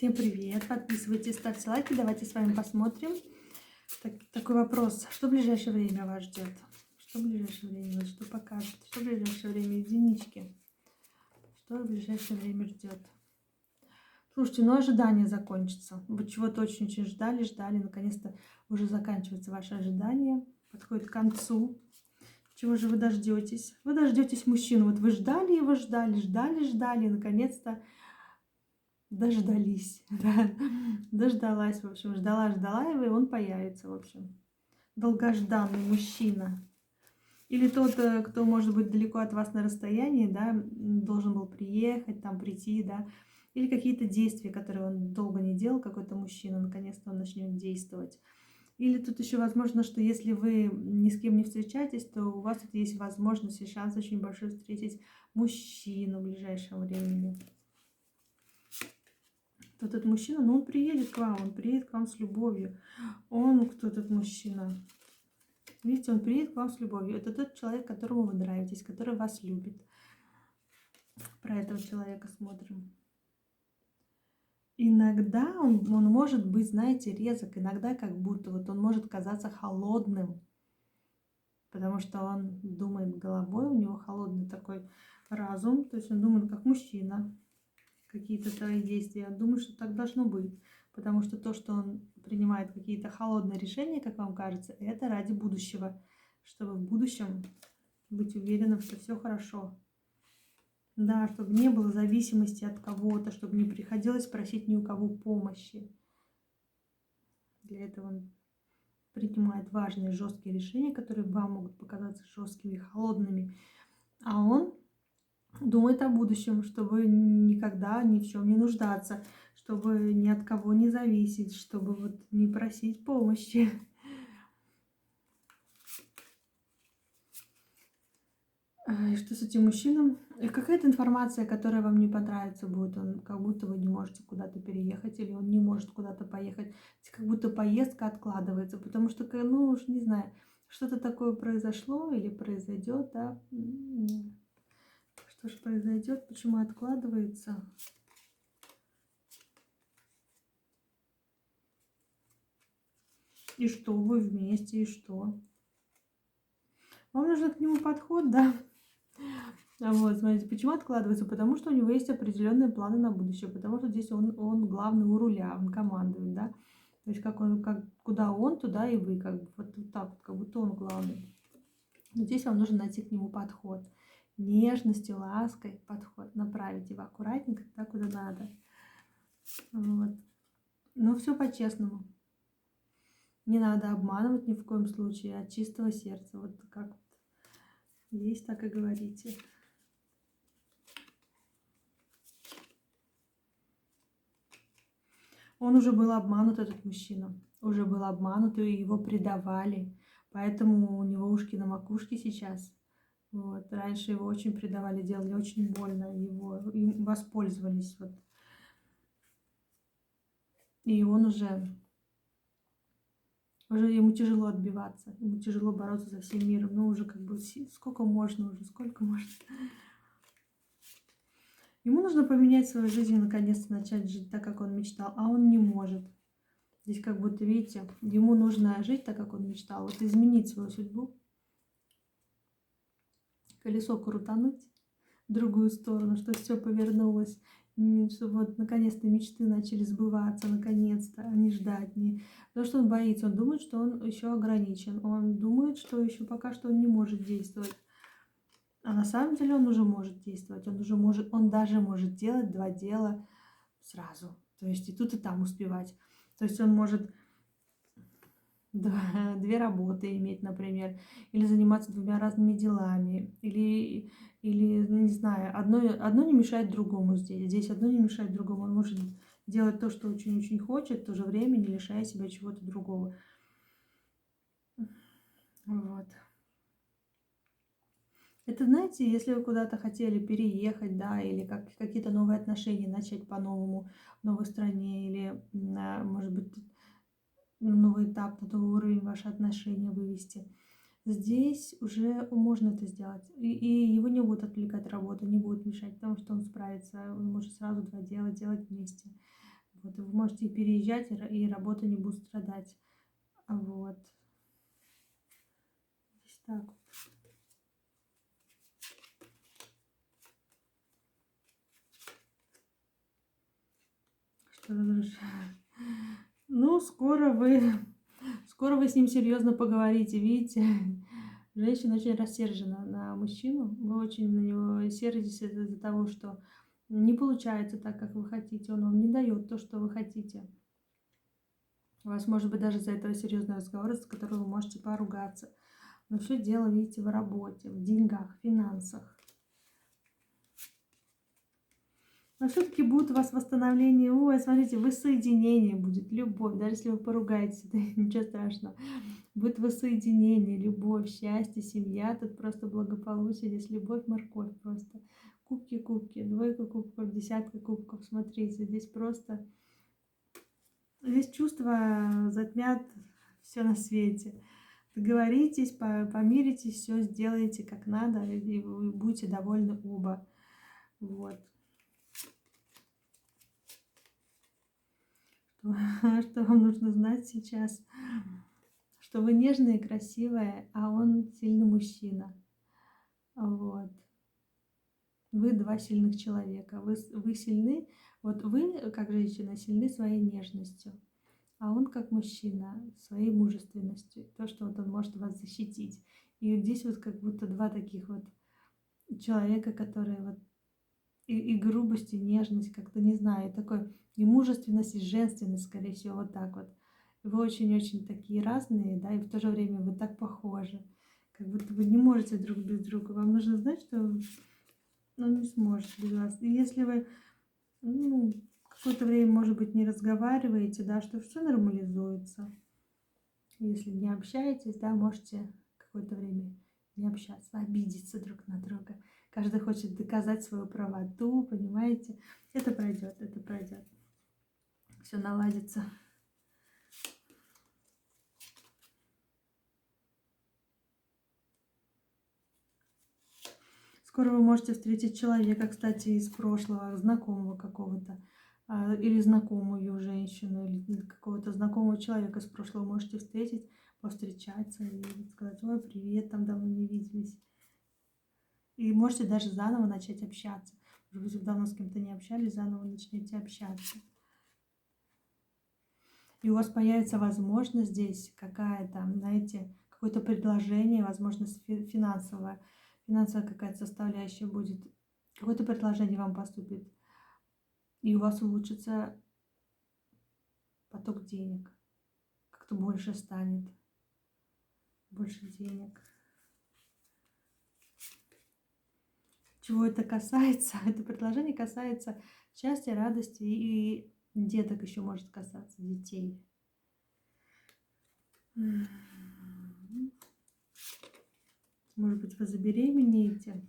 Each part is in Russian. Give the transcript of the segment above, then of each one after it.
Всем привет! Подписывайтесь, ставьте лайки. Давайте с вами посмотрим. Такой вопрос. Что в ближайшее время вас ждет? Что в ближайшее время вас что покажет? Что в ближайшее время? Единички. Что в ближайшее время ждет? Слушайте, ну ожидание закончится. Вы чего-то очень-очень ждали. Наконец-то уже заканчивается ваше ожидание. Подходит к концу. Чего же вы дождетесь? Вы дождетесь мужчину. Вот вы ждали его, ждали. Наконец-то дождались. Да. Дождалась, в общем. Ждала его, и он появится, в общем. Долгожданный мужчина. Или тот, кто может быть далеко от вас на расстоянии, да, должен был приехать, там прийти, да. Или какие-то действия, которые он долго не делал, какой-то мужчина, наконец-то он начнет действовать. Или тут еще возможно, что если вы ни с кем не встречаетесь, то у вас тут есть возможность и шанс очень большой встретить мужчину в ближайшем времени. Вот этот мужчина, ну он приедет к вам с любовью. Кто этот мужчина? Видите, он приедет к вам с любовью. Это тот человек, которому вы нравитесь, который вас любит. Про этого человека смотрим. Иногда он может быть, знаете, резок, иногда как будто вот он может казаться холодным, потому что он думает головой, у него холодный такой разум, то есть он думает как мужчина. Какие-то свои действия. Он думает, что так должно быть. Потому что то, что он принимает какие-то холодные решения, как вам кажется, это ради будущего. Чтобы в будущем быть уверенным, что все хорошо. Да, чтобы не было зависимости от кого-то, чтобы не приходилось просить ни у кого помощи. Для этого он принимает важные, жесткие решения, которые вам могут показаться жесткими, холодными. А он думает о будущем, чтобы никогда ни в чем не нуждаться, чтобы ни от кого не зависеть, чтобы вот не просить помощи. И что с этим мужчиной? Какая-то информация, которая вам не понравится будет, он как будто вы не можете куда-то переехать, или он не может куда-то поехать, как будто поездка откладывается, потому что, ну уж не знаю, что-то такое произошло или произойдет, да. Что же произойдет, почему откладывается? И что, вы вместе, и что? Вам нужен к нему подход, да? Вот, смотрите, почему откладывается? Потому что у него есть определенные планы на будущее, потому что здесь он главный у руля, он командует, да? То есть куда он, туда и вы, как бы вот так вот, как будто он главный. Но здесь вам нужно найти к нему подход. Нежностью, лаской подход, направить его аккуратненько туда, куда надо. Вот. Но все по-честному. Не надо обманывать ни в коем случае, от чистого сердца. Вот как вот есть, так и говорите. Он уже был обманут, этот мужчина. Уже был обманут, и его предавали. Поэтому у него ушки на макушке сейчас. Вот. Раньше его очень предавали, делали очень больно. Им воспользовались. Вот. И он уже ему тяжело отбиваться. Ему тяжело бороться за всем миром. Но уже как бы сколько можно. Ему нужно поменять свою жизнь и наконец-то начать жить так, как он мечтал, а он не может. Здесь как будто, видите, ему нужно жить так, как он мечтал, вот изменить свою судьбу, колесо крутануть в другую сторону, чтобы все повернулось, чтобы вот наконец-то мечты начали сбываться, наконец-то, а не ждать. Потому что он боится, он думает, что он еще ограничен, он думает, что еще пока что он не может действовать. А на самом деле он уже может действовать, он даже может делать 2 дела сразу. То есть и тут, и там успевать. То есть он может 2 работы иметь, например, или заниматься 2 разными делами, или не знаю, одно не мешает другому здесь одно не мешает другому. Он может делать то, что очень-очень хочет, в то же время не лишая себя чего-то другого. Вот. Это, знаете, если вы куда-то хотели переехать, да, или какие-то новые отношения начать по-новому в новой стране, или, может быть, на новый этап, на новый уровень ваши отношения вывести. Здесь уже можно это сделать. И его не будет отвлекать работа, не будет мешать, потому что он справится, он может сразу 2 дела делать вместе. Вот, и вы можете переезжать, и работа не будет страдать. Вот. Здесь так вот. Что разрушает? Ну, скоро вы с ним серьезно поговорите, видите? Женщина очень рассержена на мужчину. Вы очень на него сердитесь из-за того, что не получается так, как вы хотите. Он вам не дает то, что вы хотите. У вас может быть даже из-за этого серьезный разговор, с которым вы можете поругаться. Но все дело, видите, в работе, в деньгах, в финансах. Но все-таки будет у вас восстановление. Ой, смотрите, воссоединение будет, любовь. Даже если вы поругаетесь, это ничего страшного. Будет воссоединение, любовь, счастье, семья. Тут просто благополучие. Здесь любовь, морковь просто. Кубки, кубки, двойка кубков, десятка кубков. Смотрите, здесь просто... Здесь чувства затмят все на свете. Договоритесь, помиритесь, все сделаете как надо, и вы будете довольны оба. Вот. Что вам нужно знать сейчас? Что вы нежная и красивая, а он сильный мужчина. Вот. Вы два сильных человека. Вы сильны, вот вы, как женщина, сильны своей нежностью, а он, как мужчина, своей мужественностью. То, что вот он может вас защитить. И вот здесь вот как будто два таких вот человека, которые вот и грубость, и нежность, как-то не знаю, такой и мужественность, и женственность, скорее всего, вот так вот. Вы очень-очень такие разные, да, и в то же время вы так похожи. Как будто вы не можете друг без друга. Вам нужно знать, что не сможете без вас. И если вы какое-то время, может быть, не разговариваете, да, что все нормализуется. Если не общаетесь, да, можете какое-то время не общаться, обидеться друг на друга. Каждый хочет доказать свою правоту, понимаете? Это пройдет, это пройдет. Все наладится. Скоро вы можете встретить человека, кстати, из прошлого, знакомого какого-то, или знакомую женщину, или какого-то знакомого человека из прошлого можете встретить, повстречаться и сказать: ой, привет, там давно не виделись. И можете даже заново начать общаться. Может быть, вы давно с кем-то не общались, заново начнете общаться. И у вас появится возможность здесь какая-то, знаете, какое-то предложение, возможность финансовая какая-то составляющая будет. Какое-то предложение вам поступит. И у вас улучшится поток денег. Как-то больше станет. Больше денег. Чего это касается? Это предложение касается счастья, радости и деток еще может касаться, детей. Может быть, вы забеременеете.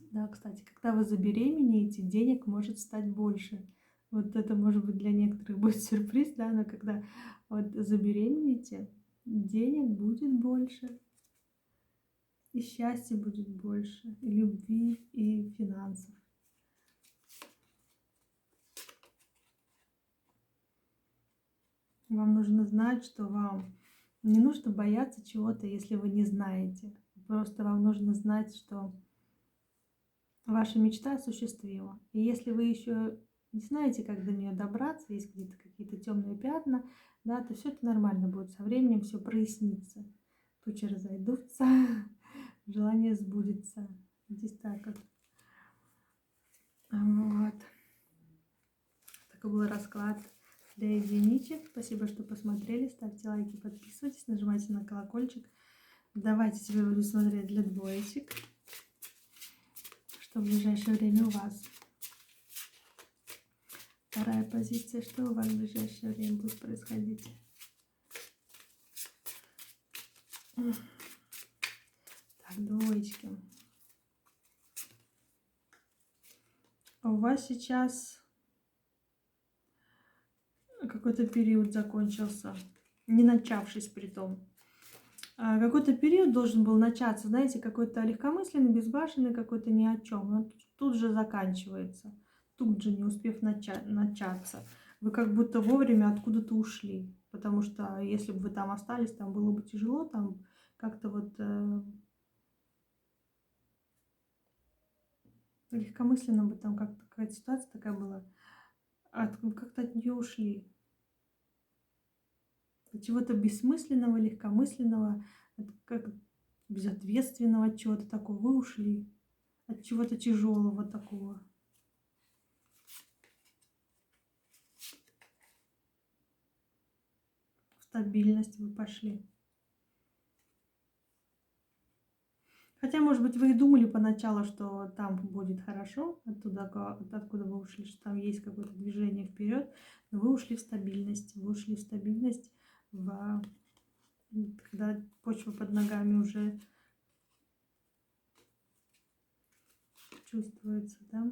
Да, кстати, когда вы забеременеете, денег может стать больше. Вот это, может быть, для некоторых будет сюрприз, да, но когда вот забеременеете, денег будет больше. И счастья будет больше, и любви, и финансов. Вам нужно знать, что вам не нужно бояться чего-то, если вы не знаете. Просто вам нужно знать, что ваша мечта осуществима. И если вы еще не знаете, как до нее добраться, есть где-то какие-то темные пятна, да, то все это нормально будет. Со временем все прояснится. Тучи разойдутся, желание сбудется. Здесь так вот. Вот. Такой был расклад для единичек. Спасибо, что посмотрели. Ставьте лайки, подписывайтесь, нажимайте на колокольчик. Давайте теперь буду смотреть для двоечек. Что в ближайшее время у вас? Вторая позиция. Что у вас в ближайшее время будет происходить? Так, двоечки. У вас сейчас какой-то период закончился, не начавшись при том. Какой-то период должен был начаться, знаете, какой-то легкомысленный, безбашенный, какой-то ни о чем. Он тут же заканчивается, тут же не успев начаться. Вы как будто вовремя откуда-то ушли. Потому что если бы вы там остались, там было бы тяжело, там как-то вот легкомысленно бы там как-то какая-то ситуация такая была. Как-то от нее ушли. От чего-то бессмысленного, легкомысленного, как безответственного, от чего-то такого вы ушли. От чего-то тяжелого такого. В стабильность вы пошли. Хотя, может быть, вы и думали поначалу, что там будет хорошо, откуда вы ушли, что там есть какое-то движение вперед, но вы ушли в стабильность. Вы ушли в стабильность, когда почва под ногами уже чувствуется, да?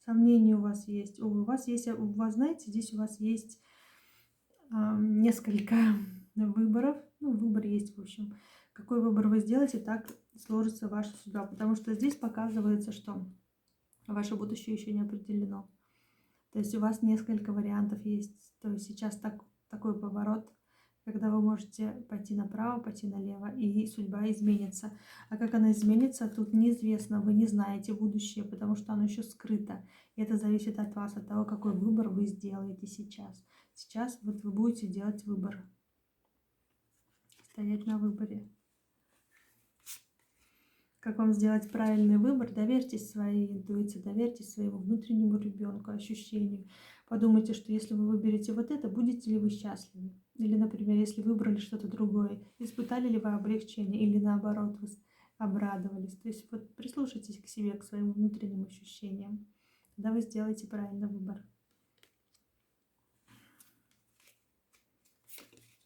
Сомнения у вас есть. У вас, знаете, здесь у вас есть несколько выборов. Ну, выбор есть, в общем. Какой выбор вы сделаете, так сложится ваша судьба. Потому что здесь показывается, что ваше будущее еще не определено. То есть у вас несколько вариантов есть. То есть сейчас такой поворот, когда вы можете пойти направо, пойти налево, и судьба изменится. А как она изменится, тут неизвестно, вы не знаете будущее, потому что оно еще скрыто. И это зависит от вас, от того, какой выбор вы сделаете сейчас. Сейчас вот вы будете делать выбор, стоять на выборе. Как вам сделать правильный выбор? Доверьтесь своей интуиции, доверьтесь своему внутреннему ребенку, ощущению. Подумайте, что если вы выберете вот это, будете ли вы счастливы? Или, например, если выбрали что-то другое, испытали ли вы облегчение или наоборот, вы обрадовались? То есть вот прислушайтесь к себе, к своим внутренним ощущениям. Тогда вы сделаете правильный выбор.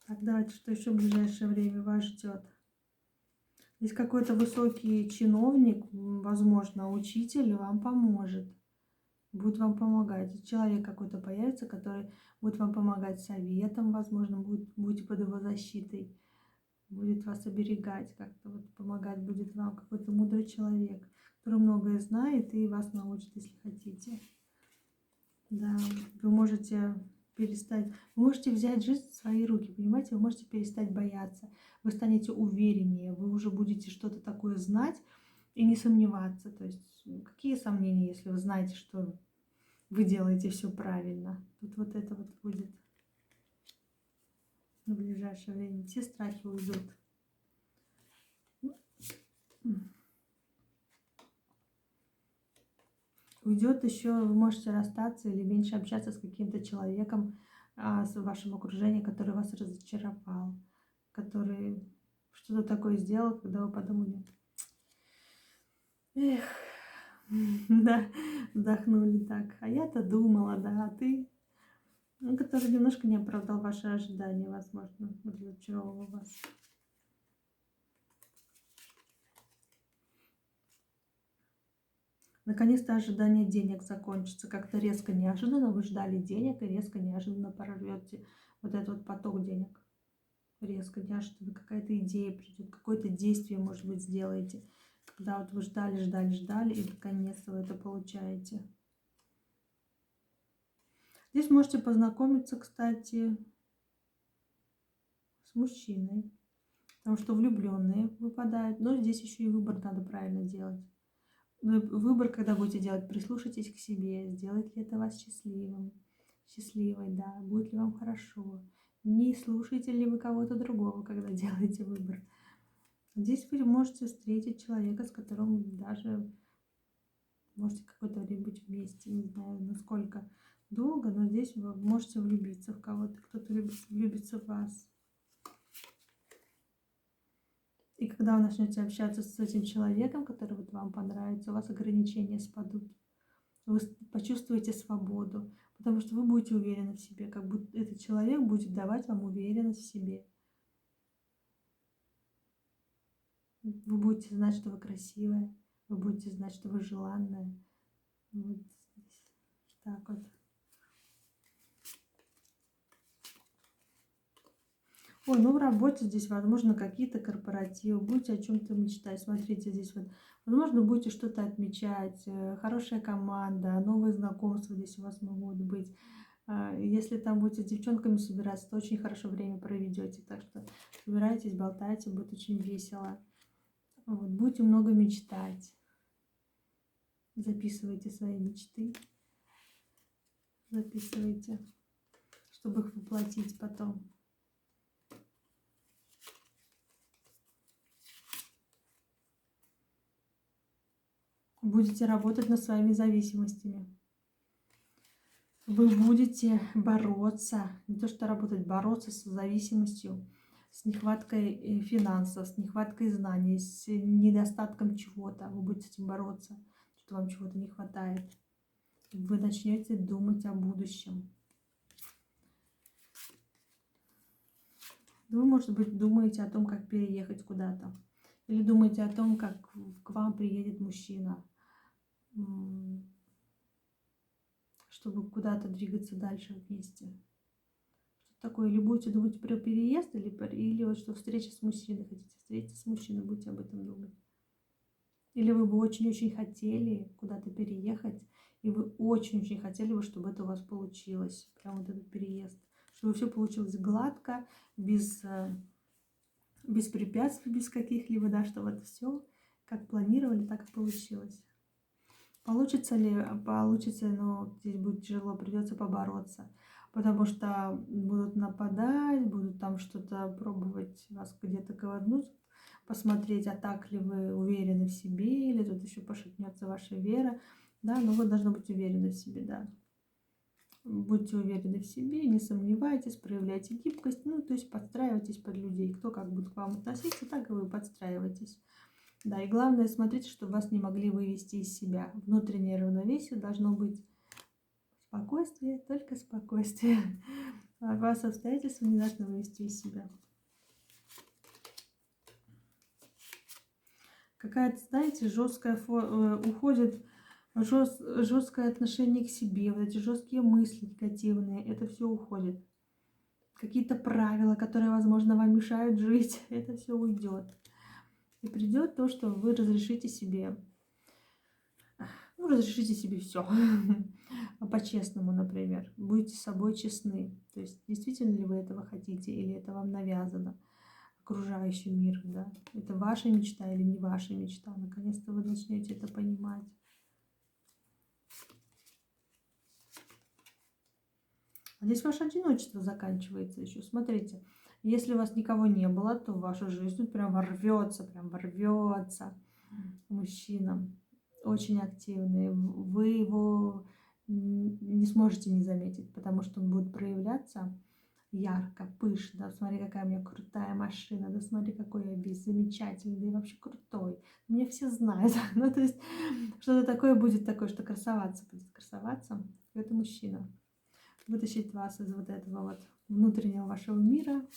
Так, давайте, что еще в ближайшее время вас ждет? Здесь какой-то высокий чиновник, возможно, учитель вам поможет, будет вам помогать. Человек какой-то появится, который будет вам помогать советом, возможно, будете под его защитой, будет вас оберегать, как-то вот помогать будет вам какой-то мудрый человек, который многое знает и вас научит, если хотите. Да, вы можете вы можете взять жизнь в свои руки, понимаете, вы можете перестать бояться, вы станете увереннее, вы уже будете что-то такое знать и не сомневаться. То есть какие сомнения, если вы знаете, что вы делаете все правильно? Тут вот это вот будет в ближайшее время. Все страхи уйдут. Уйдет еще, вы можете расстаться или меньше общаться с каким-то человеком в вашем окружении, который вас разочаровал, который что-то такое сделал, когда вы подумали, эх, да, вздохнули так, а я-то думала, да, а ты, ну, который немножко не оправдал ваши ожидания, возможно, разочаровал вас. Наконец-то ожидание денег закончится. Как-то резко неожиданно вы ждали денег и резко неожиданно прорвете вот этот вот поток денег. Резко неожиданно какая-то идея придет, какое-то действие, может быть, сделаете. Когда вот вы ждали, ждали, ждали, и наконец-то вы это получаете. Здесь можете познакомиться, кстати, с мужчиной, потому что влюбленные выпадают. Но здесь еще и выбор надо правильно делать. Выбор, когда будете делать, прислушайтесь к себе, сделает ли это вас счастливым, счастливой, да, будет ли вам хорошо. Не слушаете ли вы кого-то другого, когда делаете выбор. Здесь вы можете встретить человека, с которым даже можете какое-то время быть вместе, не знаю, насколько долго, но здесь вы можете влюбиться в кого-то, кто-то влюбится в вас. И когда вы начнете общаться с этим человеком, который вот вам понравится, у вас ограничения спадут. Вы почувствуете свободу, потому что вы будете уверены в себе, как будто этот человек будет давать вам уверенность в себе. Вы будете знать, что вы красивая, вы будете знать, что вы желанная. Вот здесь. Так вот. Ой, ну в работе здесь, возможно, какие-то корпоративы, будете о чем-то мечтать. Смотрите, здесь вот, возможно, будете что-то отмечать, хорошая команда, новые знакомства здесь у вас могут быть. Если там будете с девчонками собираться, то очень хорошо время проведете. Так что собирайтесь, болтайте, будет очень весело. Вот, будете много мечтать. Записывайте свои мечты. Записывайте, чтобы их воплотить потом. Будете работать над своими зависимостями. Вы будете бороться, не то что работать, бороться с зависимостью, с нехваткой финансов, с нехваткой знаний, с недостатком чего-то. Вы будете с этим бороться, что вам чего-то не хватает. Вы начнете думать о будущем. Вы, может быть, думаете о том, как переехать куда-то. Или думаете о том, как к вам приедет мужчина, чтобы куда-то двигаться дальше вместе. Что такое? Или будете думать про переезд, или вот что встреча с мужчиной, хотите встретиться с мужчиной, будете об этом думать. Или вы бы очень-очень хотели куда-то переехать, и вы очень-очень хотели бы, чтобы это у вас получилось, прям вот этот переезд. Чтобы все получилось гладко, без препятствий, без каких-либо, да, чтобы это все как планировали, так и получилось. Получится ли? Получится, но здесь будет тяжело, придется побороться. Потому что будут нападать, будут там что-то пробовать вас где-то ковырнуть, посмотреть, а так ли вы уверены в себе, или тут еще пошатнется ваша вера. Да, но вы должны быть уверены в себе, да. Будьте уверены в себе, не сомневайтесь, проявляйте гибкость, ну, то есть подстраивайтесь под людей. Кто как будет к вам относиться, так и вы подстраивайтесь. Да, и главное, смотрите, чтобы вас не могли вывести из себя. Внутреннее равновесие должно быть спокойствие, только спокойствие. А вас обстоятельства не должны вывести из себя. Какая-то, знаете, жесткая уходит, жесткое отношение к себе, вот эти жесткие мысли негативные, это все уходит. Какие-то правила, которые, возможно, вам мешают жить, это все уйдет. И придет то, что вы разрешите себе. Ну, разрешите себе все. По-честному, например. Будете с собой честны. То есть, действительно ли вы этого хотите, или это вам навязано окружающий мир, да? Это ваша мечта или не ваша мечта? Наконец-то вы начнете это понимать. А здесь ваше одиночество заканчивается еще. Смотрите, если у вас никого не было, то в вашу жизнь тут прям ворвется мужчина. Очень активный. Вы его не сможете не заметить, потому что он будет проявляться ярко, пышно. Да, смотри, какая у меня крутая машина, да смотри, какой я весь замечательный, да и вообще крутой. Меня все знают. Ну, то есть, что-то такое будет такое, что красоваться будет красоваться. Это мужчина. Вытащить вас из вот этого вот внутреннего вашего мира,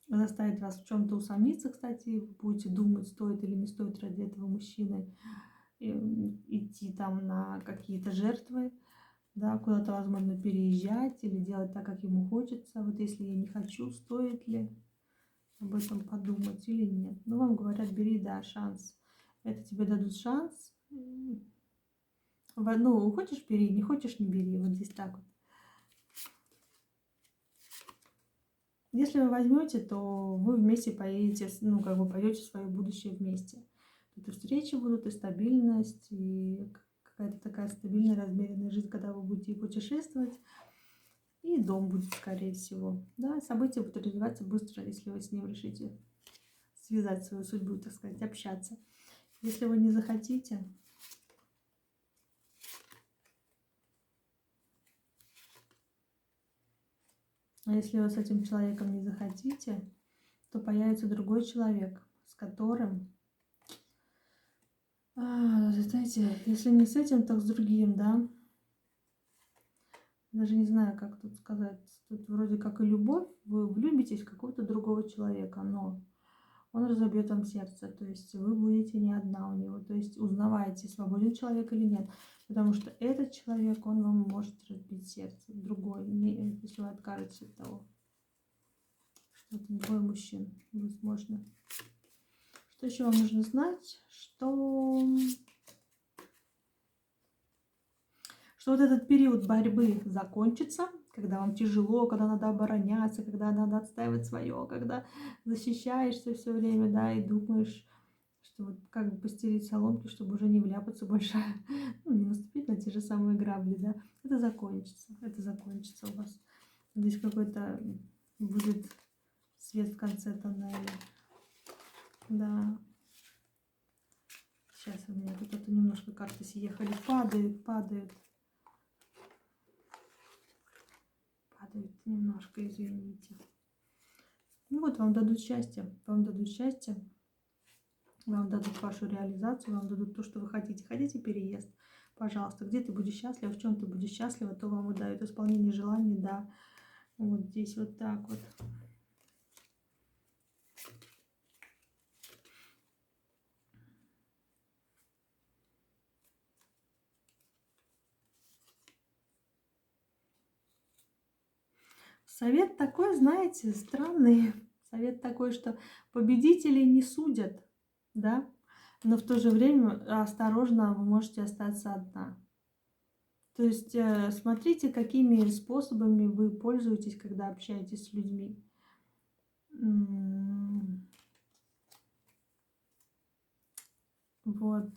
заставить вас в чем-то усомниться, кстати, будете думать, стоит или не стоит ради этого мужчины идти там на какие-то жертвы, да, куда-то, возможно, переезжать или делать так, как ему хочется. Вот если я не хочу, стоит ли об этом подумать или нет. Ну, вам говорят, бери, да, шанс. Это тебе дадут шанс. Ну, хочешь, бери, не хочешь, не бери. Вот здесь так вот. Если вы возьмете, то вы вместе поедете, ну, как бы пойдете в свое будущее вместе. Тут и встречи будут, и стабильность, и какая-то такая стабильная, размеренная жизнь, когда вы будете путешествовать. И дом будет, скорее всего. Да, события будут развиваться быстро, если вы с ним решите связать свою судьбу, так сказать, общаться. Если вы не захотите, а если вы с этим человеком не захотите, то появится другой человек, с которым, знаете, если не с этим, то с другим, да. Даже не знаю, как тут сказать. Тут вроде как и любовь, вы влюбитесь в какого-то другого человека, но он разобьет вам сердце, то есть вы будете не одна у него, то есть узнавайте, свободен человек или нет, потому что этот человек, он вам может разбить сердце, другой, если вы откажетесь от того, что это двое мужчин, возможно. Что еще вам нужно знать, что что вот этот период борьбы закончится, когда вам тяжело, когда надо обороняться, когда надо отстаивать свое, когда защищаешься все время, да, и думаешь, что вот как бы постелить соломки, чтобы уже не вляпаться больше, ну, не наступить на те же самые грабли, да, это закончится у вас. Здесь какой-то будет свет в конце тоннеля, да. Сейчас у меня тут это немножко карты съехали, падают немножко, извините. Ну вот, вам дадут счастье, вам дадут вашу реализацию, вам дадут то, что вы хотите. Хотите переезд? Пожалуйста, где ты будешь счастлива, в чем ты будешь счастлива, то вам и дают исполнение желаний, да. Вот здесь вот так вот. Совет такой, знаете, странный. Совет такой, что победителей не судят, да, но в то же время осторожно, вы можете остаться одна. То есть смотрите, какими способами вы пользуетесь, когда общаетесь с людьми. Вот.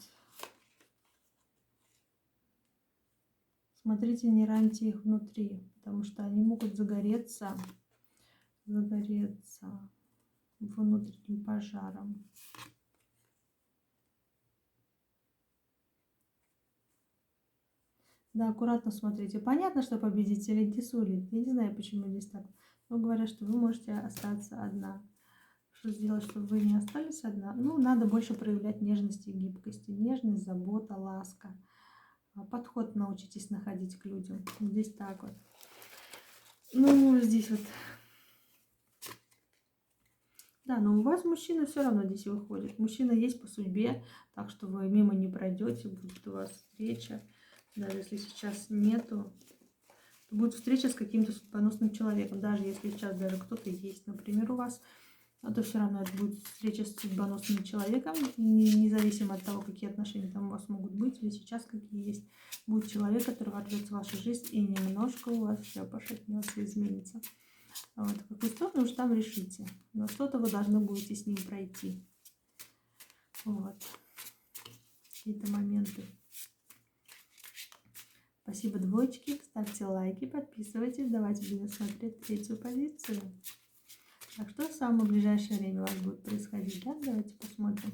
Смотрите, не раньте их внутри, потому что они могут загореться внутренним пожаром. Да, аккуратно смотрите. Понятно, что победители не судят. Я не знаю, почему здесь так. Но говорят, что вы можете остаться одна. Что сделать, чтобы вы не остались одна? Ну, надо больше проявлять нежность и гибкость. Нежность, забота, ласка. Подход научитесь находить к людям. Здесь так вот. Ну, здесь вот. Да, но у вас мужчина все равно здесь выходит. Мужчина есть по судьбе, так что вы мимо не пройдете, будет у вас встреча. Даже если сейчас нету, то будет встреча с каким-то судьбоносным человеком. Даже если сейчас даже кто-то есть, например, у вас, то все равно это будет встреча с судьбоносным человеком, независимо от того, какие отношения там у вас могут быть, или сейчас какие есть. Будет человек, который ворвется в вашу жизнь, и немножко у вас все пошатнется, изменится. Вот, в какую сторону уж там решите. Но что-то вы должны будете с ним пройти. Вот. Какие-то моменты. Спасибо, двоечки. Ставьте лайки, подписывайтесь. Давайте будем смотреть третью позицию. Так, что в самое ближайшее время у вас будет происходить? Да? Давайте посмотрим,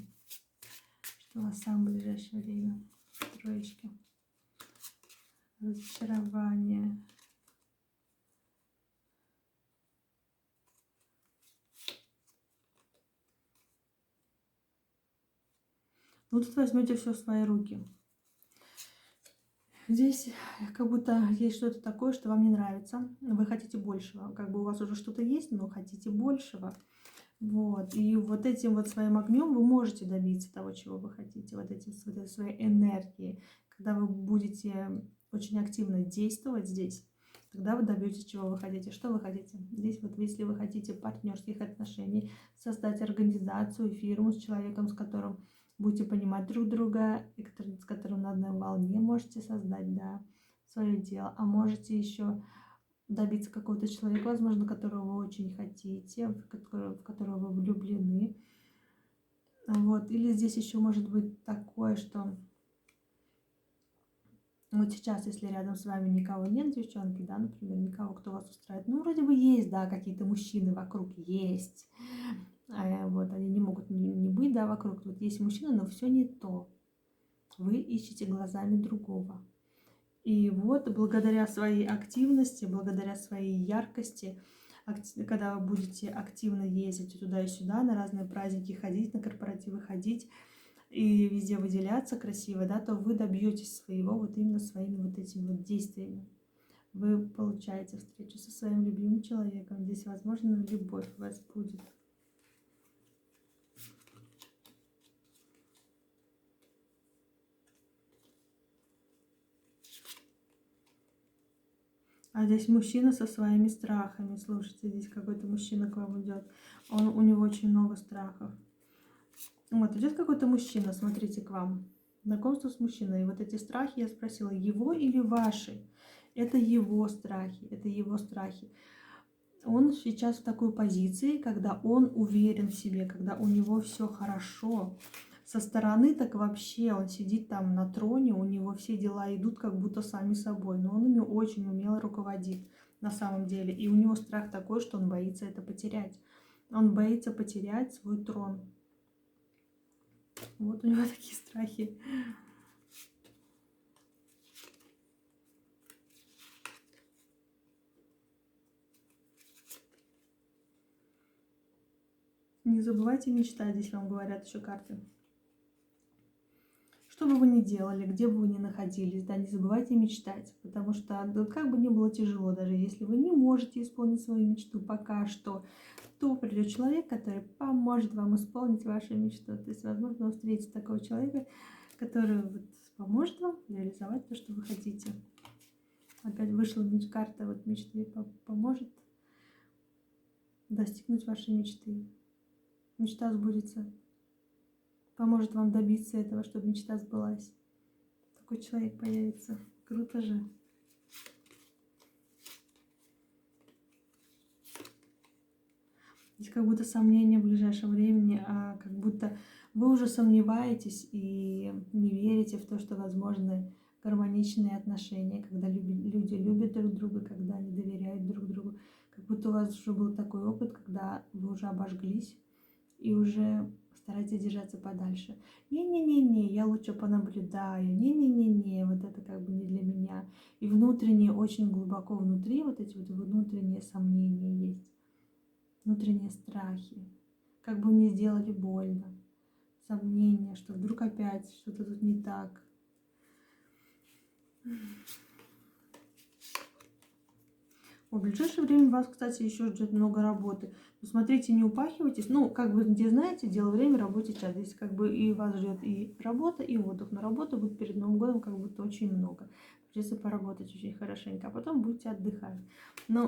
что у вас в самое ближайшее время. Троечки. Разочарование. Ну, тут возьмете все в свои руки. Здесь как будто есть что-то такое, что вам не нравится. Вы хотите большего. Как бы у вас уже что-то есть, но хотите большего. Вот. И вот этим вот своим огнем вы можете добиться того, чего вы хотите. Вот этой своей энергией. Когда вы будете очень активно действовать здесь, тогда вы добьетесь, чего вы хотите. Что вы хотите? Здесь вот если вы хотите партнерских отношений, создать организацию, фирму с человеком, с которым будете понимать друг друга, и с которым на одной волне можете создать, да, свое дело. А можете еще добиться какого-то человека, возможно, которого вы очень хотите, в которого вы влюблены. Вот. Или здесь еще может быть такое, что вот сейчас, если рядом с вами никого нет, девчонки, да, например, никого, кто вас устраивает, ну, вроде бы есть, да, какие-то мужчины вокруг есть, вот, они не могут не быть, да, вокруг, вот есть мужчина, но все не то. Вы ищете глазами другого. И вот благодаря своей активности, благодаря своей яркости, когда вы будете активно ездить туда и сюда, на разные праздники ходить, на корпоративы ходить и везде выделяться красиво, да, то вы добьетесь своего вот именно своими вот этими вот действиями. Вы получаете встречу со своим любимым человеком. Здесь, возможно, любовь у вас будет. А здесь мужчина со своими страхами. Слушайте, здесь какой-то мужчина к вам идет. У него очень много страхов. Вот, идет какой-то мужчина, смотрите, к вам. Знакомство с мужчиной. И вот эти страхи, я спросила, его или ваши? Это его страхи, это его страхи. Он сейчас в такой позиции, когда он уверен в себе, когда у него все хорошо. Со стороны так вообще он сидит там на троне, у него все дела идут как будто сами собой, но он ими очень умело руководит на самом деле. И у него страх такой, что он боится это потерять. Он боится потерять свой трон. Вот у него такие страхи. Не забывайте мечтать, здесь вам говорят еще карты. Что бы вы ни делали, где бы вы ни находились, да, не забывайте мечтать, потому что да, как бы ни было тяжело, даже если вы не можете исполнить свою мечту пока что, то придет человек, который поможет вам исполнить вашу мечту. То есть, возможно, вы встретите такого человека, который вот поможет вам реализовать то, что вы хотите. Опять вышла карта вот мечты, поможет достигнуть вашей мечты. Мечта сбудется. Поможет вам добиться этого, чтобы мечта сбылась. Такой человек появится. Круто же. Здесь как будто сомнения в ближайшем времени, а как будто вы уже сомневаетесь и не верите в то, что возможны гармоничные отношения, когда люди любят друг друга, когда они доверяют друг другу. Как будто у вас уже был такой опыт, когда вы уже обожглись и уже старайтесь держаться подальше. Не-не-не-не, я лучше понаблюдаю. Не-не-не-не, вот это как бы не для меня. И внутренние, очень глубоко внутри, вот эти вот внутренние сомнения есть. Внутренние страхи. Как бы мне сделали больно. Сомнения, что вдруг опять что-то тут не так. В ближайшее время вас, кстати, еще ждет много работы. Но смотрите, не упахивайтесь. Ну, как бы, где знаете, дело, время, рабочий час. Здесь как бы и вас ждет и работа, и отдых. Но работы будет перед Новым годом как будто очень много. Придется поработать очень хорошенько, а потом будете отдыхать. Но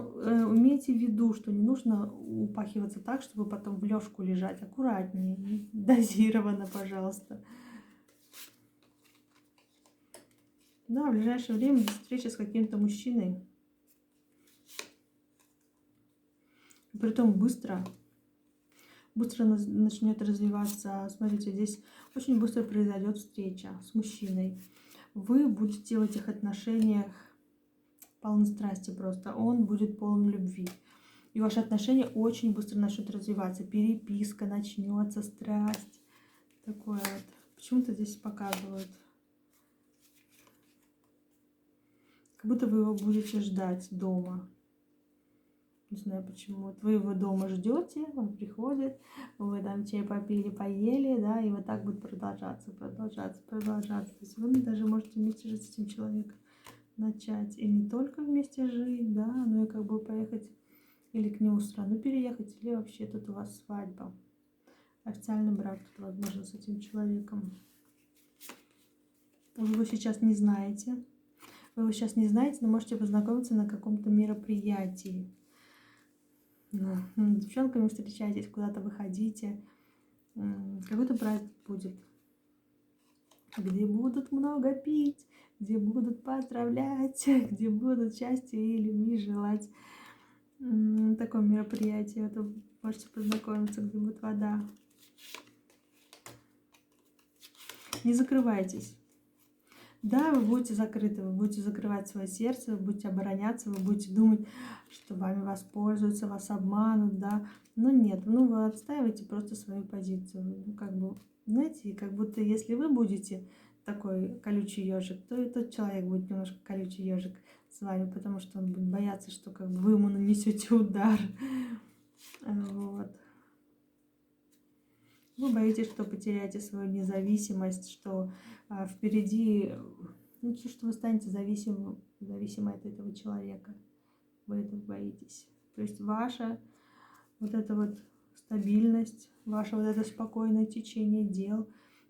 имейте в виду, что не нужно упахиваться так, чтобы потом в лёжку лежать. Аккуратнее, дозированно, пожалуйста. Да, в ближайшее время встреча с каким-то мужчиной. Притом быстро начнет развиваться. Смотрите, здесь очень быстро произойдет встреча с мужчиной. Вы будете в этих отношениях полны страсти просто. Он будет полон любви. И ваши отношения очень быстро начнут развиваться. Переписка начнется, страсть. Такое вот. Почему-то здесь показывают. Как будто вы его будете ждать дома. Не знаю почему. Вот вы его дома ждете, он приходит, вы там чай попили, поели, да, и вот так будет продолжаться. То есть вы даже можете вместе жить с этим человеком, начать. И не только вместе жить, да, но и как бы поехать или к нему в страну переехать, или вообще тут у вас свадьба. Официальный брак тут возможно с этим человеком. Вы его сейчас не знаете. Вы его сейчас не знаете, но можете познакомиться на каком-то мероприятии. С девчонками встречаетесь, куда-то выходите. Какой-то праздник будет, где будут много пить, где будут поздравлять, где будут счастья и любви желать. Такое мероприятие, это можете познакомиться, где будет вода. Не закрывайтесь. Да, вы будете закрыты, вы будете закрывать свое сердце, вы будете обороняться, вы будете думать, что вами воспользуются, вас обманут, да. Но нет, вы отстаиваете просто свою позицию. Как бы, знаете, как будто если вы будете такой колючий ежик, то и тот человек будет немножко колючий ежик с вами, потому что он будет бояться, что как бы вы ему нанесете удар. Вот. Вы боитесь, что потеряете свою независимость, что впереди, что вы станете зависимой от этого человека. Вы этого боитесь. То есть ваша вот эта вот стабильность, ваше вот это спокойное течение дел,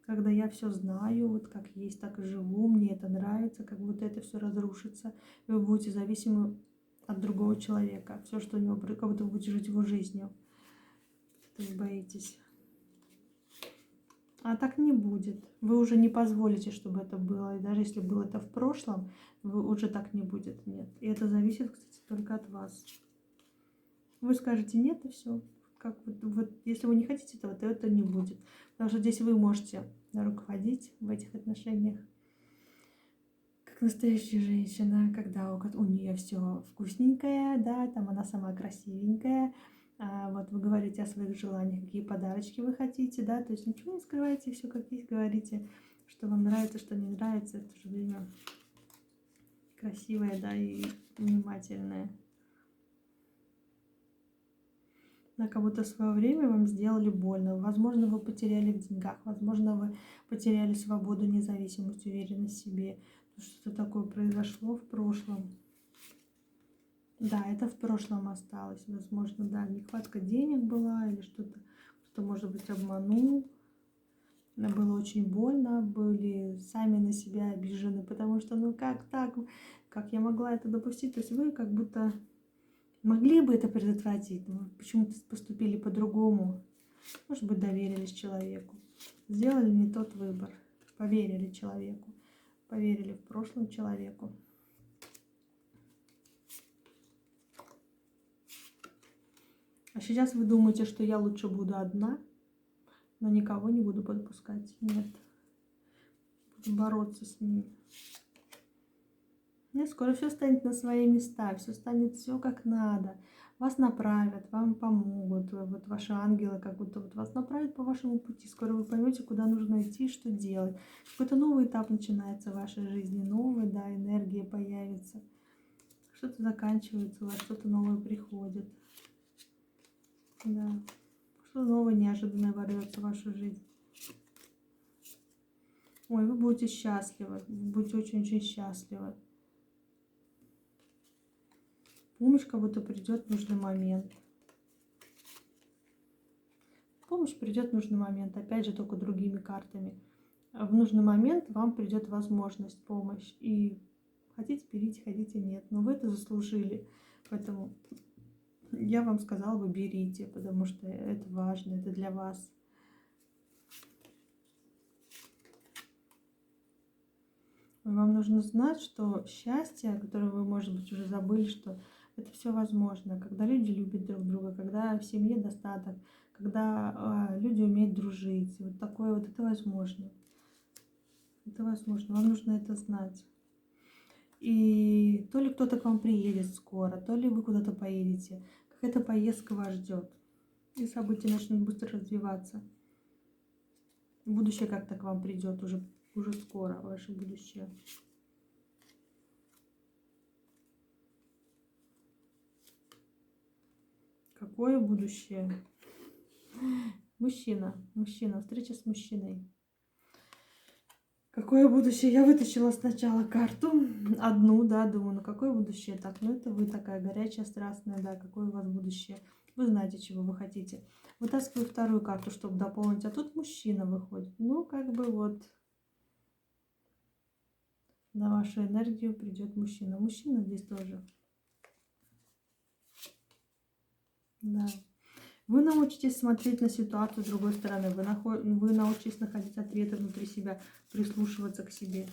когда я все знаю, вот как есть, так и живу, мне это нравится, как будто это все разрушится, и вы будете зависимы от другого человека. Все, что у него, как будто вы будете жить его жизнью. То есть боитесь. А так не будет. Вы уже не позволите, чтобы это было. И даже если было это в прошлом, вы уже так не будет. Нет. И это зависит, кстати, только от вас. Вы скажете нет, и все. Как вот, если вы не хотите этого, то это не будет. Потому что здесь вы можете руководить в этих отношениях. Как настоящая женщина, когда у нее все вкусненькое, да, там она сама красивенькая. Вот вы говорите о своих желаниях, какие подарочки вы хотите, да, то есть ничего не скрываете, все как есть, говорите, что вам нравится, что не нравится, в то же время красивая, да, и внимательная. На кого-то в свое время вам сделали больно. Возможно, вы потеряли в деньгах, возможно, вы потеряли свободу, независимость, уверенность в себе. Что-то такое произошло в прошлом. Да, это в прошлом осталось. Возможно, да, нехватка денег была или что-то, кто-то, может быть, обманул. Было очень больно, были сами на себя обижены, потому что, ну как так, как я могла это допустить? То есть вы как будто могли бы это предотвратить, но почему-то поступили по-другому. Может быть, доверились человеку, сделали не тот выбор, поверили человеку, поверили в прошлом человеку. А сейчас вы думаете, что я лучше буду одна, но никого не буду подпускать. Нет. Буду бороться с ними. И скоро все станет на свои места, все станет все как надо. Вас направят, вам помогут. Вот ваши ангелы как будто вот вас направят по вашему пути. Скоро вы поймете, куда нужно идти, что делать. Какой-то новый этап начинается в вашей жизни. Новая, да, энергия появится. Что-то заканчивается у вас, что-то новое приходит. Да. Что новое, неожиданное ворвется в вашу жизнь. Ой, вы будете счастливы. Вы будете очень-очень счастливы. Помощь как будто придет в нужный момент. Помощь придет в нужный момент. Опять же, только другими картами. В нужный момент вам придет возможность, помощь. И хотите, берите, хотите, нет. Но вы это заслужили. Поэтому я вам сказала бы, берите, потому что это важно, это для вас. Вам нужно знать, что счастье, которое вы, может быть, уже забыли, что это все возможно. Когда люди любят друг друга, когда в семье достаток, когда люди умеют дружить. Вот такое вот, это возможно. Это возможно. Вам нужно это знать. И то ли кто-то к вам приедет скоро, то ли вы куда-то поедете. Какая-то поездка вас ждет. И события начнут быстро развиваться. Будущее как-то к вам придет уже скоро, ваше будущее. Какое будущее? Мужчина, встреча с мужчиной. Какое будущее? Я вытащила сначала карту, одну, да, думаю, ну какое будущее? Так, ну это вы такая горячая, страстная, да, какое у вас будущее? Вы знаете, чего вы хотите. Вытаскиваю вторую карту, чтобы дополнить, а тут мужчина выходит. Ну, как бы вот на вашу энергию придет мужчина. Мужчина здесь тоже. Да. Вы научитесь смотреть на ситуацию с другой стороны. Вы научитесь находить ответы внутри себя, прислушиваться к себе.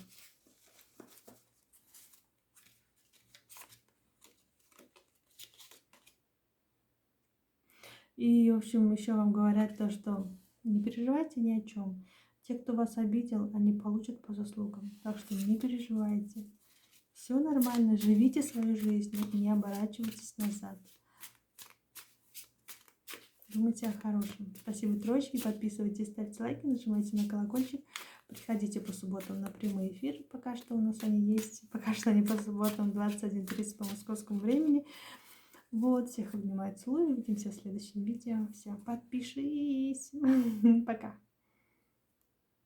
И, в общем, еще вам говорят то, что не переживайте ни о чем. Те, кто вас обидел, они получат по заслугам. Так что не переживайте. Все нормально. Живите свою жизнь, не оборачивайтесь назад. Думайте о хорошем. Спасибо, троечки. Подписывайтесь, ставьте лайки, нажимайте на колокольчик. Приходите по субботам на прямые эфиры. Пока что у нас они есть. Пока что они по субботам 21:30 по московскому времени. Вот, всех обнимаю, целую. Увидимся в следующем видео. Все, подпишись. Пока.